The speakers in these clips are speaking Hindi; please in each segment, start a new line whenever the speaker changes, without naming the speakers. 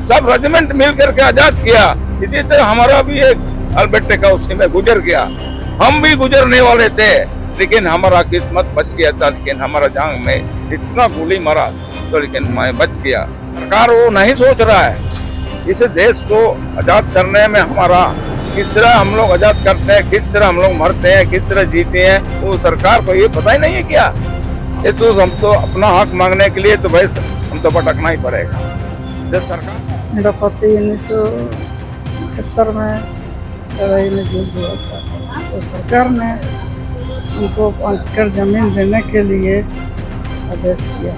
सब रेजिमेंट मिल करके आजाद किया। इसी तरह हमारा भी एक अल्बर्टे का उसी में गुजर गया। हम भी गुजरने वाले थे, लेकिन हमारा किस्मत बच गया था। लेकिन हमारा जांग में इतना गोली मारा तो लेकिन मैं बच गया। सरकार वो नहीं सोच रहा है इस देश को आजाद करने में हमारा किस तरह हम लोग आजाद करते हैं, किस तरह हम लोग मरते हैं, किस तरह जीते हैं, वो सरकार को ये पता ही नहीं है क्या। ये तो हम तो अपना हक मांगने के लिए तो भाई हम तो भटकना ही पड़ेगा। जब सरकार
मेरा पति 1971 में लड़ाई में जुड़ गया था, तो सरकार ने हमको 5 एकड़ जमीन देने के लिए आदेश किया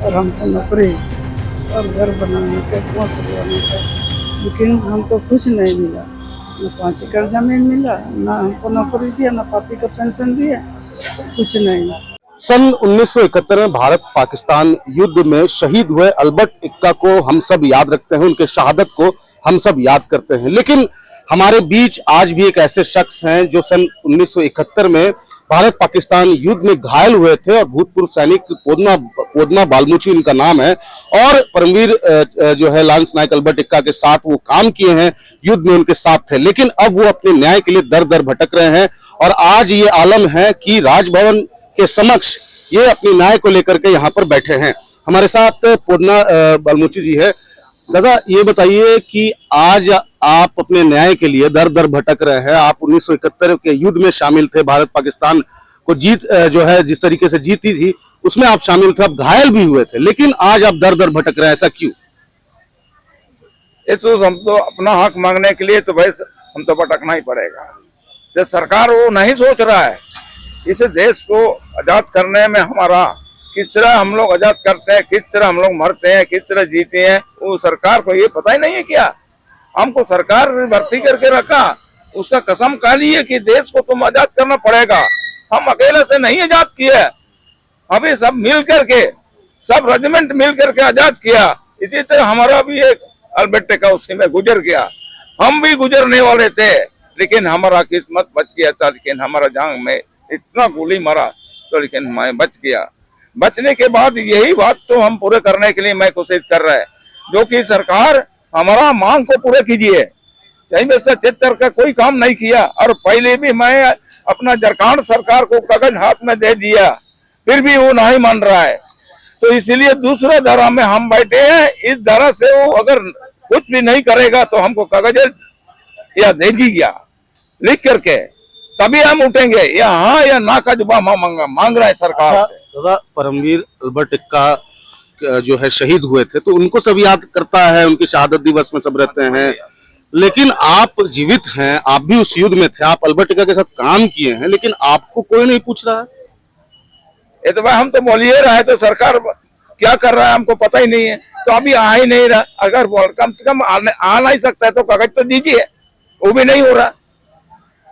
और हमको नौकरी और घर बनाने का, कुआं खुदवाने का, लेकिन हमको कुछ नहीं मिला। न 5 एकड़ जमीन मिला, ना हमको नौकरी दिया, ना पति को पेंशन दिया, कुछ नहीं।
सन 1971 में भारत पाकिस्तान युद्ध में शहीद हुए अल्बर्ट एक्का को हम सब याद रखते हैं, उनके शहादत को हम सब याद करते हैं। लेकिन हमारे बीच आज भी एक ऐसे शख्स हैं जो सन 1971 में भारत पाकिस्तान युद्ध में घायल हुए थे और भूतपूर्व सैनिक पोदना बालमुची इनका नाम है, और परमवीर जो है लांस नायक अल्बर्ट एक्का के साथ वो काम किए हैं, युद्ध में उनके साथ थे। लेकिन अब वो अपने न्याय के लिए दर दर भटक रहे हैं और आज ये आलम है कि राजभवन के समक्ष ये अपने न्याय को लेकर के यहाँ पर बैठे हैं। हमारे साथ पोदना बालमुची जी है। दादा, ये बताइए कि आज आप अपने न्याय के लिए दर दर भटक रहे हैं। आप 1971 के युद्ध में शामिल थे, भारत पाकिस्तान को जीत जो है जिस तरीके से जीती थी उसमें आप शामिल थे, आप घायल भी हुए थे, लेकिन आज आप दर दर भटक रहे हैं, ऐसा क्यों?
ये तो हम तो अपना हक मांगने के लिए तो भाई हम तो भटकना ही पड़ेगा। जब सरकार वो नहीं सोच रहा है इस देश को आजाद करने में हमारा किस तरह हम लोग आजाद करते हैं, किस तरह हम लोग मरते हैं, किस तरह जीते हैं, वो सरकार को ये पता ही नहीं है क्या। हमको सरकार से भर्ती करके रखा, उसका कसम खा लिए कि देश को तुम आजाद करना पड़ेगा। हम अकेले से नहीं आजाद किए, अभी सब मिल करके, सब रेजिमेंट मिल करके आजाद किया। इसी तरह हमारा भी एक अल्बर्टे का उसी में गुजर गया। हम भी गुजरने वाले थे, लेकिन हमारा किस्मत बच गया था। लेकिन हमारा जांग में इतना गोली मारा तो लेकिन मैं बच गया। बचने के बाद यही बात तो हम पूरे करने के लिए मैं कोशिश कर रहा है, जो कि सरकार हमारा मांग को पूरे कीजिए। सही में से 73 का कोई काम नहीं किया, और पहले भी मैं अपना झारखंड सरकार को कागज हाथ में दे दिया, फिर भी वो नहीं मान रहा है। तो इसलिए दूसरा धारा में हम बैठे हैं। इस धारा से वो अगर कुछ भी नहीं करेगा तो हमको कागज या दे दीजिए लिख करके, तभी हम उठेंगे, या हाँ या ना का जवाब मांग रहा है सरकार से।
दादा, परमवीर अल्बर्ट एक्का जो है शहीद हुए थे, तो उनको सब याद करता है, उनकी शहादत दिवस में सब रहते हैं, लेकिन आप जीवित हैं, आप भी उस युद्ध में थे, आप अल्बर्ट एक्का के साथ काम किए हैं, लेकिन आपको कोई नहीं पूछ रहा है।
ये तो भाई हम तो बोल ही रहा है, तो सरकार क्या कर रहा है हमको पता ही नहीं है। तो अभी आ ही नहीं रहा, अगर कम से कम आ नहीं सकता है तो कागज तो दीजिए, वो भी नहीं हो रहा।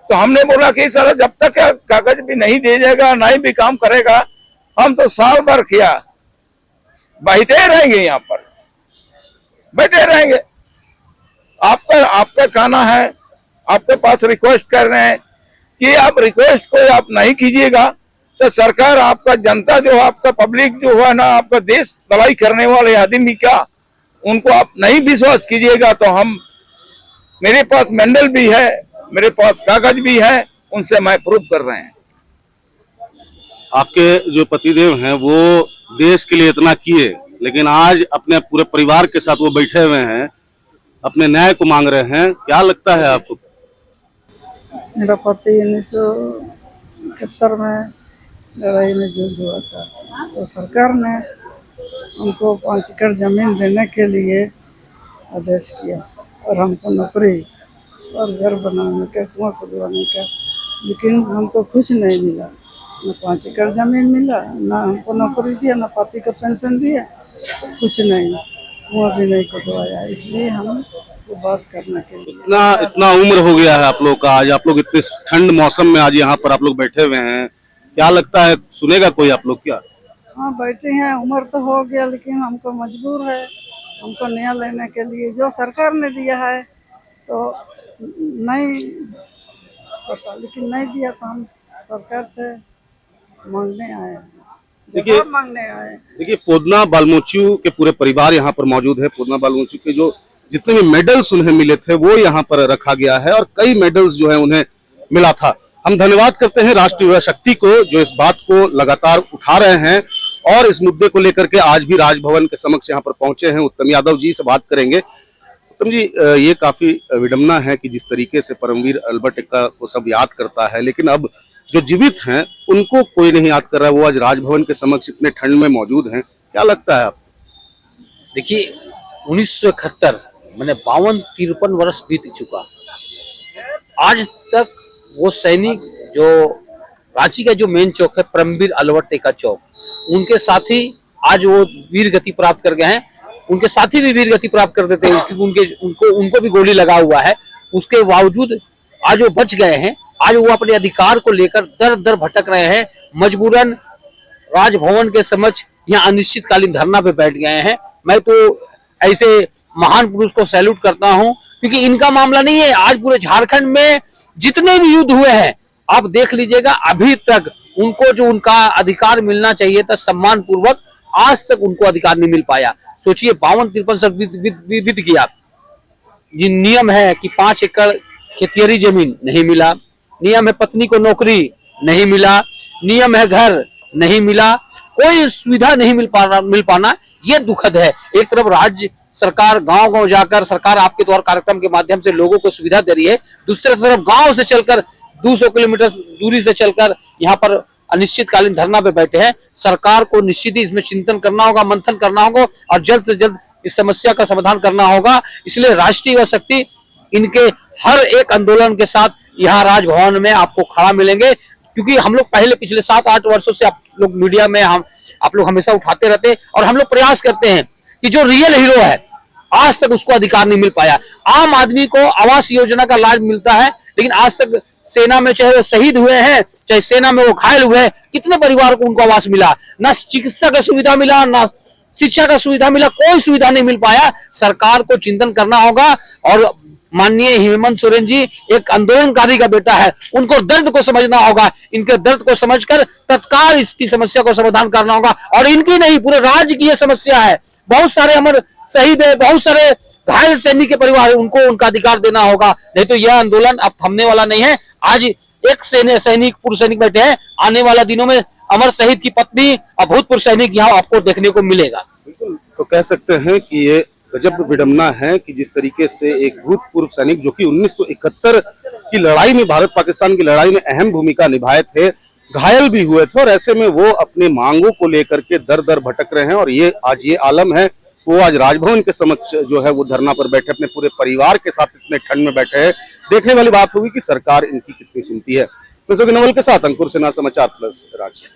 तो हमने बोला कि सर जब तक कागज भी नहीं दे जाएगा, नहीं भी काम करेगा, हम तो साल भर किया बैठे रहेंगे, यहाँ पर बैठे रहेंगे। आपका कहना है, आपके पास रिक्वेस्ट कर रहे हैं कि आप रिक्वेस्ट को आप नहीं कीजिएगा तो सरकार, आपका जनता जो आपका पब्लिक जो हुआ ना, आपका देश भलाई करने वाले आदमी का, उनको आप नहीं विश्वास कीजिएगा तो हम, मेरे पास मेंडल भी है, मेरे पास कागज भी है, उनसे मैं प्रूफ कर रहे हैं।
आपके जो पतिदेव हैं वो देश के लिए इतना किए, लेकिन आज अपने पूरे परिवार के साथ वो बैठे हुए हैं, अपने न्याय को मांग रहे हैं। क्या लगता है आपको?
मेरा पति 1971 में लड़ाई में जुड़ हुआ था, तो सरकार ने हमको 5 एकड़ जमीन देने के लिए आदेश किया और हमको नौकरी और घर बनाने का, कुआं खुदवाने का, लेकिन हमको कुछ नहीं मिला। न 5 एकड़ जमीन मिला, ना हमको नौकरी दिया, ना पति को पेंशन दिया, कुछ नहीं, कुआं भी नहीं खुदवाया। इसलिए हम बात करने के लिए
इतना उम्र हो गया है आप लोग का, आज आप लोग इतने ठंड मौसम में आज यहाँ पर आप लोग बैठे हुए हैं, क्या लगता है सुनेगा कोई आप लोग क्या?
हाँ, बैठे हैं, उम्र तो हो गया, लेकिन हमको मजबूर है, हमको न्याय लेने के लिए जो सरकार ने दिया है तो नहीं पता, लेकिन नहीं दिया तो हम सरकार से मांगने आए हैं,
देखिए
मांगने आए।
देखिए, पोदना बालमुची के पूरे परिवार यहाँ पर मौजूद है। पोदना बालमुची के जो जितने भी मेडल्स उन्हें मिले थे वो यहाँ पर रखा गया है और कई मेडल्स जो है उन्हें मिला था। हम धन्यवाद करते हैं राष्ट्रीय युवा शक्ति को जो इस बात को लगातार उठा रहे हैं और इस मुद्दे को लेकर के आज भी राजभवन के समक्ष यहाँ पर पहुंचे हैं। उत्तम यादव जी से बात करेंगे। उत्तम जी, ये काफी विडंबना है कि जिस तरीके से परमवीर अल्बर्ट एक्का को सब याद करता है, लेकिन अब जो जीवित हैं उनको कोई नहीं याद कर रहा है। वो आज राजभवन के समक्ष इतने ठंड में मौजूद हैं, क्या लगता है आपको?
देखिए 1971 मैंने 52-53 वर्ष बीत चुका। आज तक वो सैनिक जो रांची का जो मेन चौक है परमवीर अल्बर्ट एक्का चौक, उनके साथी आज वो वीर गति प्राप्त कर गए हैं। उनके साथी भी वीर गति प्राप्त कर देते हैं क्योंकि उनको भी गोली लगा हुआ है। उसके बावजूद आज वो बच गए हैं। आज वो अपने अधिकार को लेकर दर दर भटक रहे हैं। मजबूरन राजभवन के समक्ष यहाँ अनिश्चितकालीन धरना पे बैठ गए हैं। मैं तो ऐसे महान पुरुष को सैल्यूट करता हूं क्योंकि इनका मामला नहीं है। आज पूरे झारखंड में जितने भी युद्ध हुए हैं आप देख लीजिएगा, अभी तक उनको जो उनका अधिकार मिलना चाहिए था सम्मान पूर्वक, आज तक उनको अधिकार नहीं मिल पाया। सोचिए 52-53 साल बीत गया। ये नियम है कि 5 एकड़ खेतिहरी जमीन नहीं मिला, नियम है पत्नी को नौकरी नहीं मिला, नियम है घर नहीं मिला, कोई सुविधा नहीं मिल पाना, ये दुखद है। एक तरफ राज्य सरकार गांव-गांव जाकर सरकार आपके द्वार कार्यक्रम के माध्यम से लोगों को सुविधा दे रही है, दूसरी तरफ गांव से चलकर 200 किलोमीटर दूरी से चलकर यहाँ पर अनिश्चितकालीन धरना पे बैठे हैं। सरकार को निश्चित ही इसमें चिंतन करना होगा, मंथन करना होगा और जल्द से जल्द इस समस्या का समाधान करना होगा। इसलिए राष्ट्रीय युवा शक्ति इनके हर एक आंदोलन के साथ यहाँ राजभवन में आपको खड़ा मिलेंगे, क्योंकि हम लोग पिछले 7-8 वर्षों से आप लोग मीडिया में आप लोग हमेशा उठाते रहते हैं और हम लोग प्रयास करते हैं कि जो रियल हीरो है आज तक उसको अधिकार नहीं मिल पाया। आम आदमी को आवास योजना का लाभ मिलता है, लेकिन आज तक सेना में चाहे वो शहीद हुए हैं, चाहे सेना में वो घायल हुए हैं, कितने परिवार को उनको आवास मिला? ना चिकित्सा का सुविधा मिला, ना शिक्षा का सुविधा मिला, कोई सुविधा नहीं मिल पाया। सरकार को चिंतन करना होगा और माननीय हेमंत सोरेन जी एक आंदोलनकारी का बेटा है, उनको दर्द को समझना होगा। इनके दर्द को समझकर तत्काल इसकी समस्या को समाधान करना होगा और इनकी नहीं पूरे राज्य की यह समस्या है। बहुत सारे अमर शहीद है, बहुत सारे घायल सैनिक के परिवार है, उनको उनका अधिकार देना होगा, नहीं तो यह आंदोलन अब थमने वाला नहीं है। आज एक सैनिक पूर्व सैनिक बैठे हैं, आने वाला दिनों में अमर शहीद की पत्नी और भूतपूर्व सैनिक यहाँ आपको देखने को मिलेगा।
बिल्कुल, तो कह सकते हैं कि ये गजब विडंबना है कि जिस तरीके से एक भूतपूर्व सैनिक जो कि 1971 की लड़ाई में, भारत पाकिस्तान की लड़ाई में अहम भूमिका निभाए थे, घायल भी हुए थे और ऐसे में वो अपने मांगों को लेकर के दर दर भटक रहे हैं और ये आज ये आलम है। वो आज राजभवन के समक्ष जो है वो धरना पर बैठे, अपने पूरे परिवार के साथ इतने ठंड में बैठे हैं। देखने वाली बात होगी कि सरकार इनकी कितनी सुनती है। तो नवल के साथ अंकुर सिन्हा, समाचार प्लस रांची।